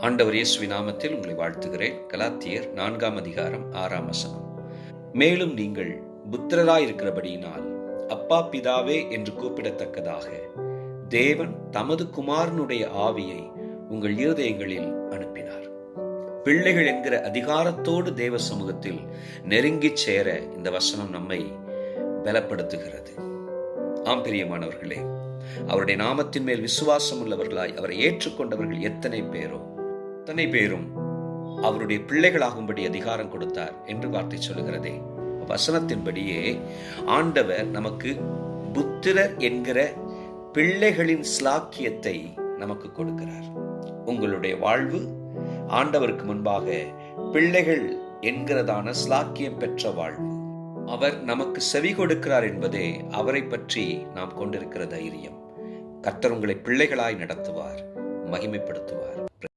ஆண்டவர் இயேசுவின் நாமத்தில் உங்களை வாழ்த்துகிறேன். கலாத்தியர் 4 அதிகாரம் 6 மேலும் நீங்கள் புத்திரராயிருக்கிறபடியினால் அப்பா பிதாவே என்று கூப்பிடத்தக்கதாக தேவன் தமது குமாரனுடைய ஆவியை உங்கள் இருதயங்களில் அனுப்பினார். பிள்ளைகள் என்கிற அதிகாரத்தோடு தேவ சமூகத்தில் நெருங்கிச் சேர இந்த வசனம் நம்மை பலப்படுத்துகிறது. ஆம் பிரியமானவர்களே, அவருடைய நாமத்தின் மேல் விசுவாசம் உள்ளவர்களாய் அவரை ஏற்றுக்கொண்டவர்கள் எத்தனை பேரும் அவருடைய பிள்ளைகளாகும்படி அதிகாரம் கொடுத்தார் என்று வார்த்தை சொல்லுகிறதே. வசனத்தின்படியே ஆண்டவர் நமக்கு புத்திரர் என்கிற பிள்ளைகளின் ஸ்லாக்கியத்தை நமக்கு கொடுக்கிறார். உங்களுடைய வாழ்வு ஆண்டவருக்கு முன்பாக பிள்ளைகள் என்கிறதான ஸ்லாக்கியம் பெற்ற வாழ்வு. அவர் நமக்கு செவி கொடுக்கிறார் என்பதே அவரை பற்றி நாம் கொண்டிருக்கிற தைரியம். கர்த்தர் உங்களை பிள்ளைகளாய் நடத்துவார், மகிமைப்படுத்துவார்.